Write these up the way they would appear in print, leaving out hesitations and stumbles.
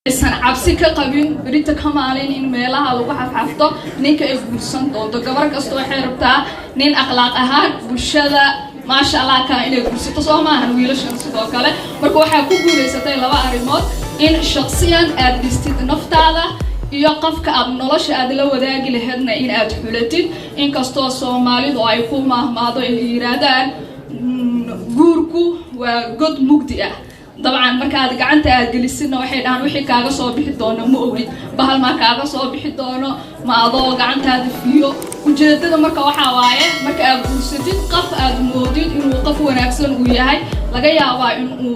إنسان عبسك قبين بريت كمالين إن ميلها لوجها حفظه نيك إجبرسن دون تجبرك أستوى حربتا نين أخلاقها بالشذا ما شاء الله كان إلى إجبرس تصوما هنويلش نسيبه كله مركو حكوا ليستي لوا أريمات إن شخصيا أدريستي نفتاله يقف كأبنلاش أدلة وداعي لهذنا إن أدخلتين إن كستوى سومالي ضعيفو مهما ضع الإرادة جوركو وجد مجدئة طبعا مركز قعنت جلسنا واحد عن وحي كاغا صوب حدونا مؤوي بهال ما كاغا صوب حدونا ما أضو قعنت هذا فيه وجدنا مركز وحوايه مركز جلستين قف أدمودين إنه وقف ونكسر وياهي لقيا واي إنه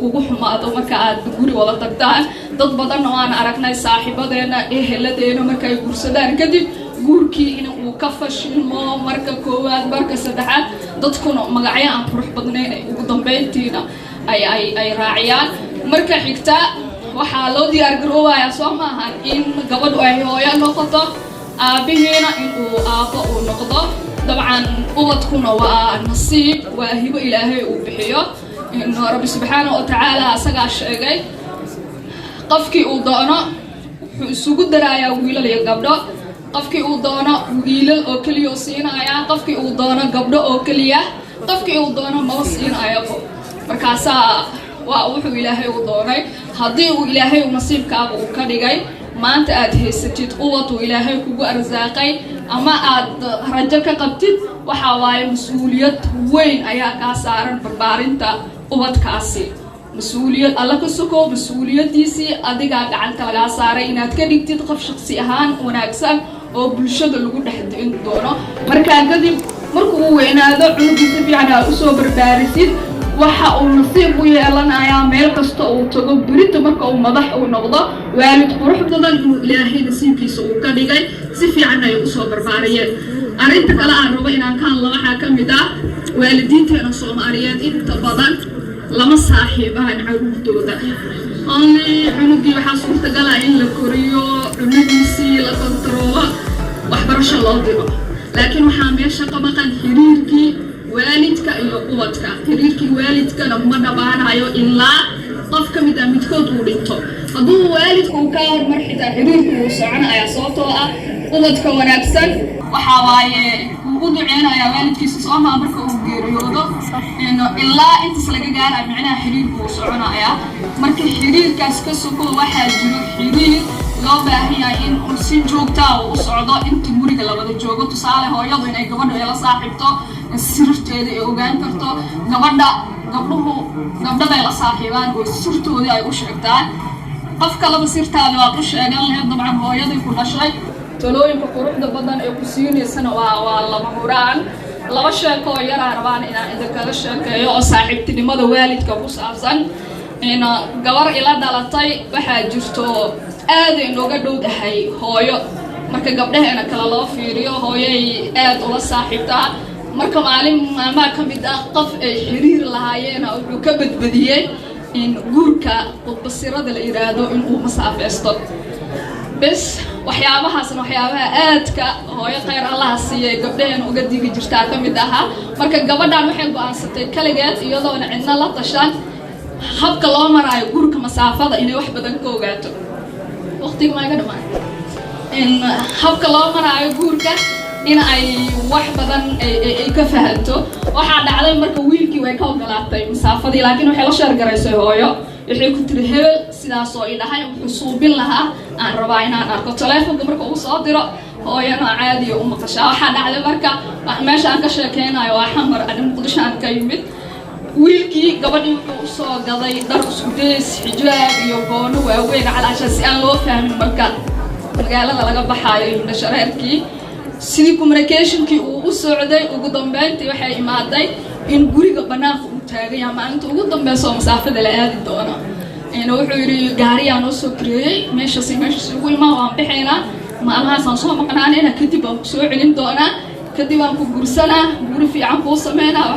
وقوح ما أضو مركز بقولي ولا تقطع ضد بدن وأنا أركنا صاحبة دينا إيه هلا دينا مركز جلسدان كدي جوركي إنه وكفش ما مركز كواد مركز سدحات ضد كنا مقعيا عن بروح بدنين وقدام بيتنا أي راعيان مركز حكتا وحالو دي أرجعوا يا سومها إن قبض وهي نقطة بهنا إنه آباء ونقطة طبعا قوتكم ونصيب وهب إلهي وبحياة إنه رب سبحانه وتعالى سجع الشيء قفكي وضعنا سجود درايا ويلا ليقبض قفكي وضعنا ويلا أكليو سينا يا قفكي وضعنا قبض أكليه قفكي وضعنا موسين أيابو markaasaa waa wuxuu ilaahay u doonay haddii uu ilaahay nasiibkaaga uu ka dhigay maanta aad haysatid quwad uu ilaahay kugu arsaaqay ama aad rajo ka qabtid waxa waaye mas'uuliyad weyn ayaa ka saaran barbaarinta quwadkaasi mas'uuliyad alla ka soko mas'uuliyadiisii adiga gacanta laga saaray inaad ka dhigtid qof shakhsi ahaan wanaagsan oo bulshada lagu dhaxdin doono markaa kadib markuu weynaado cunugiisa fiican aad u soo barbaarisid waxa uu nasiib u yeelanayaa meel kasta uu tago birita marka uu madax u noqdo waalid qurux badan uu ilaahay nasiibkiisa uu ka dhigay si fiican ay u soo barbaariyeen arinta kale aan rabo inaan ka hadlo waxa ka mid ah waalidiinteena Soomaaliyeed inta badan lama saaxiibaan carruurtooda cunugii waxaa suurtagal ah in la koriyo cunugiisii la kontrolo waxbarasho loo diro laakiin waxaa meesha ka maqan xiriirkii waalidka iyo quwadka xiriirkii waalidkana ma dhabaanayo ilaa qof ka mid ah midkood uu dhinto hadduu waalidku ka hormar xitaa xiriirku uu soconaya sababtoo ah quwadka wanaagsan waxa waaye uu u duceynaya waalidkiisa Soomaa marka uu geeriyoodo ilaa intaas laga gaarayo macnaha xiriirku uu soconaya marka xiriirkaas ka soko waxaa jiro xiriir loo baahan yahay in uu si joogto ah u socdo inta guriga la wada joogo tusaale hooyadu inay gabadha la saaxiibto sirteeda ay ogaan karto gabdhaha la saaxiibaan oo sirtooda ay u sheegtaan qofka laba sirtaada waa u sheegan lahayd dabcan hooyadii ku dhashay talooyinka quruxda badan ee ku siineysana waa lama huraan laba sheeko oo yar aan rabaan inaan idinkaga sheekeeyo oo saaxiibtinimada waalidka ku saabsan gabar ila dhalatay waxaa jirto aad inooga dhowdahay hooyo marka gabdhaheena kala loo fiiriyo hooyay aad ula saaxiibtaa marka maalin maalmaha ka mid ah qof ay xiriir lahaayeen wuxuu ka badbadiyay in guurka qodbasirada la yiraahdo in uu masaafeesto bas waxyaabahaasna waxyaabaha aadka hooyo khayr Allah siiyay gabdhaheena uga digi jirtaa ka mid aha marka gabadhan waxay go'aansatay kaligeed iyadoo cidna la tashan habka loo marayo guurka masaafada inay wax badan ka ogaato waqtiga ma iga dhamaan in habka loo marayo guurka in ay wax badan ay ka fahanto waxa dhacday marka wiilkii way ka ogolaatay masaafadii laakiin waxay la sheer garaysay hooyo waxay ku tiri hebel sidaas oo ilahay wuxuu suubin lahaa aan rabaa inaan arko telefoonka marka uu soo diro hooyana caadi u maqashaa waxa dhacday marka meesha aan ka sheekeynayo waa xamar aan Muqdisho aan ka yimid wiilkii gabadhii wuxuu soo gaday dhar isku dees xijaab iyo goono waaweyn calaasha si aan loo fahmin marka magaalada laga baxaayo in shareerkii sidii communicationkii uu u socday ugu dambeyntii waxay imaaday in guriga banaanka uu taagay ama inta ugu dambeeyso masaafada la aadi doono wuxuu yiri gaariyaan oo soo kireeyay meesha ugu imaan waan bixinaa maalmahaas aan soo maqnaanayna kadib aan ku soo celin doonaa kadib aan ku gursanaa guri fiican ku sameynaa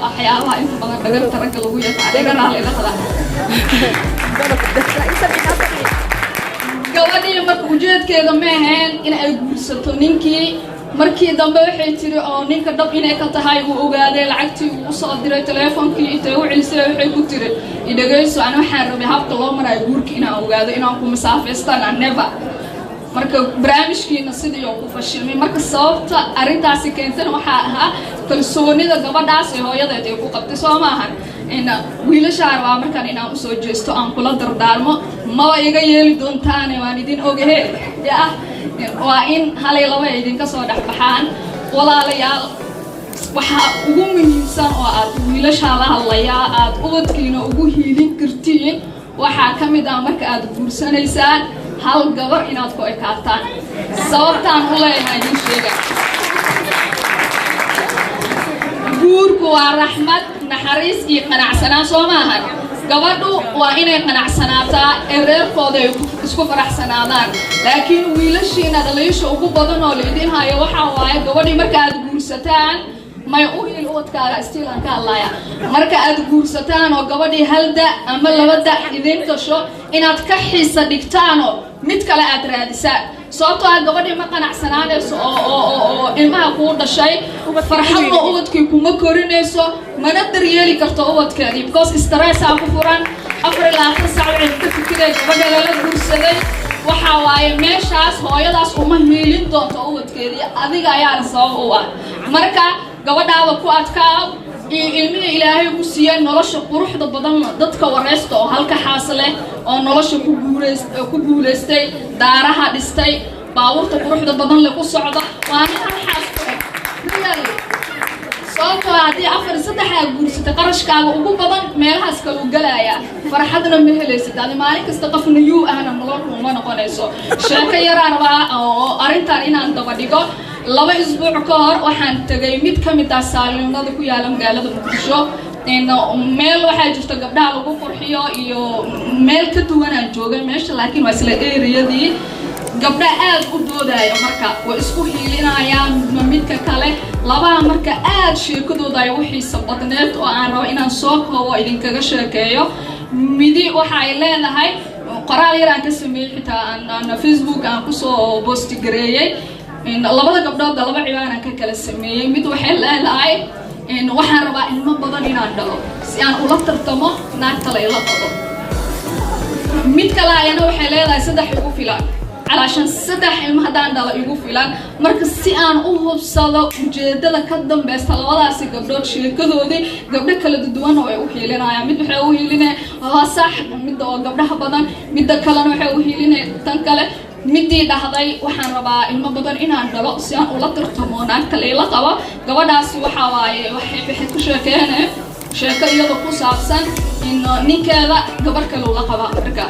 waxyaabaha inta badan dhagarta ragga lagu yaqaan gabadhii marka ujeedkeeda ma ahayn in ay guursato ninkii markii dambe waxay tiri oo ninka dhab inay ka tahay uu ogaaday lacagtii uu soo diray teleefonkii intay u celisay waxay ku tiri idagayso aan waxaan rabay habka loo maray guurka inaan ogaado inaan ku masaafeystaan aan never marka barnaamijkiina sidii oo ku fashilmay marka sababta arintaasi keentana waxa ahaa kalsoonida gabadhaas ee hooyadeed ay ku qabtay soo maahan in wiilasha arbaa markaan inaan u soo jeesto aan kula dardaarmo ma iga yeeli doontaan waan idin ogahay yaa waa in halay laba idinka soo dhaxbaxaan walaalayaal waxa ugu muhiimsan oo aad wiilasha la hadlayaa aad ubadkiina ugu hiilin kartiin waxa kamid ah marka aad guursanaysaan hal gabar inaad ku ekaataan sababtaan u leeyahay idin sheega guurku waa raxmad naxariis iyo qanacsanaan soo maahan gabadhu waa inay qanacsanaataa ee reerkooda ay isku faraxsanaadaan laakiin wiilashiina dhaliisha ugu badan oo leedin hayo waxa waaye gabadhii marka aad guursataan may u il wadkaaga istiilan ka hadlaya marka aad guursataan oo gabadhii hal da ama laba da idin gasho inaad ka xiisa dhigtaan mid kale aad raadisaan sababtoo ah gabadhii ma qanacsanaanayso oo ilmaha kuu dhashay farxadda ubadkii kuma korinayso mana daryeeli karto ubadkeedii because stress ku furan 24 saac waxay ka fikiraysaa gabadha la guursaday waxa waaye meeshaas hooyadaas uma hiilin doonto ubadkeedii adiga ayaa sabab u ah marka gabadhaada ku adkaa ilmihi ilaahay ku siiyay nolosha quruxda badan dadka wareysta oo halka xaas leh oo nolosha ku guuleystay daaraha dhistay baabuurta quruxda badan leh ku socda waa hal xaas real sababtoo haddii 4-3 guursatay qarashkaaga ugu badan meelahaas kale u galaya farxadna ma helaysid adi maalin kasta qof niyuu ahna nolol kuma noqonayso sheeko yaraan waa oo arintan inaan daba dhigo 2 isbuuc ka hor waxaan tagay mid ka mid ah saalooyinada ku yaala magaalada Muqdisho meel waxaa jirta gabdhaha lagu qurxiyo iyo meel ka duwan aan joogay meesha laakiin waa isla eeriyadii gabdha aad u doodaya marka way isku hiilinayaan midka kale labaha marka aad sheekadooda ay u xiiso badneed oo aan rabo inaan soo koobo idinkaga sheekeeyo midi waxa ay leedahay qoraal yar aan ka sameeyay xitaa aan Facebook aan ku soo post gareeyay labada gabdhood laba ciwaan aan ka kala sameeyay mid waxay leedahay waxaan rabaa ilmo badan inaan dhalo si aan ula tartamo naagta la ila qabo mid kale ayana waxay leedahay 3 igu filan علشان 3 ilmo hadaan dhalo igu filan marka si aan u hubsado ujeedada ka dambaysta labadaasi gabdhood sheekadoodii gabdho kala duwan oo ay u hiilinayaan mid waxay u hiilinayaan sax mid oo gabdhaha badan mid kalena waxay u hiilinayaan tan kale midii dhahday waxaan rabaa ilmo badan inaan dhalo si aan ula tartamo naagta la ila qabo gabadhaasi waxa waaye waxay ku sheekeynayaan sheeko iyada ku saabsan in ninkeeda gabar kale ula qabo marka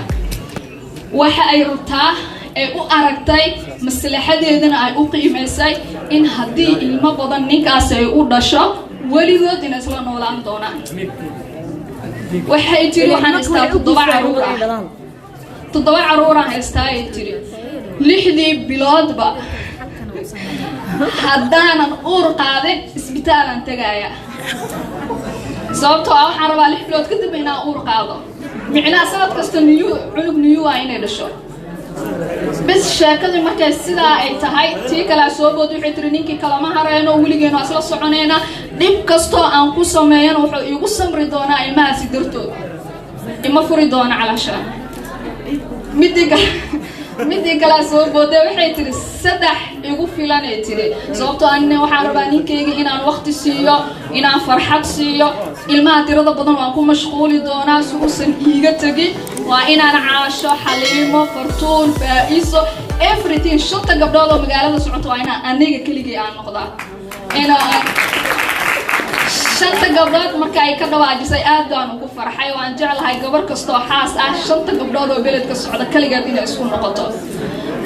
waxa ay rabtaa ee u aragtay maslaxadeedana ay u qiimeysay in haddii ilmo badan ninkaas ay u dhasho weligood inay isla noolaan doonaan waxay tiri waxaan haystaa 7 caruur aan haystaa ay tiri 6 biloodba haddaanan uur qaadin isbitaalaan tagaya sababtoo ah waxaan rabaa 6 bilood kadib inaan uur qaado micnaa sanad kasta cunug niyu waa inay dhasho بس شاكد ما كسيدا أي تهاي تيك على صوب ودوحي ترينينكي كلامها هرينا ووليجينا أصلا صعنينا ديب كستو أنقص ماين ويقصم رضانا إما سيدرتو إما فريدانا علشان مدي كلا صوب ودوحي تري سدح يقول فلان يتري صوبتو أني وحارباني كيجي إن عن وقت سيو إن عن فرحة سيو إلما ترضى بدن وأكون مشغول دونا سوسن إيجا تجي وإن أنا عاشو حليمو فرتون فايسو everything شطة قبل هذا مقالة سعوت وإنا أنيجا كليجي عن نقطة إنا شنطة قبلات مركاي كذا واجسي آدان وكفر حيوان جعل هاي قبر كستو حاس شنطة قبل هذا بلد كسعودة كليجي دينا يسكون نقطة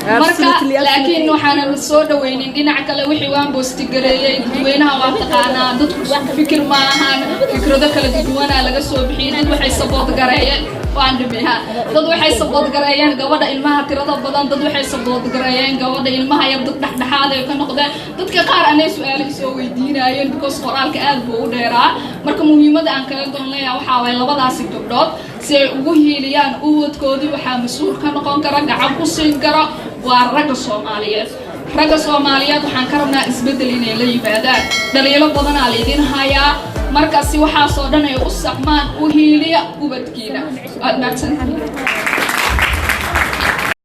marka laakiin waxaan soo dhaweynay dhinaca kale wixii waan boostigareeyay dadweynaha waa taqaanaa dadku fikir ma ahan fikrado kala duwan laga soo bixiyay dad waxay sabood gareeyeen waan dhibiha dad waxay sabood gareeyeen gabadha ilmaha tirada badan dad waxay sabood gareeyeen gabadha ilmaha yar dad dhaxdhaxaad ay ka noqdeen dadka qaar anay su'aalo soo weydiinayeen because qoraalka aad buu u dheeraa marka muhiimada aan kala doonaya waxa way labadaasi gabdhood si ay ugu hiiliyaan uwadkoodii waxa mas'uul ka noqon kara gacan ku siin kara waa rag Soomaaliyeed ragga Soomaaliyeed waxaan ka rabnaa isbedel inay la yimaadaan dhaliilo badan aa leedin hayaa markaasi waxaa soo dhan ay u saxmaan u hiiliya ubadkiina aad maadsantahay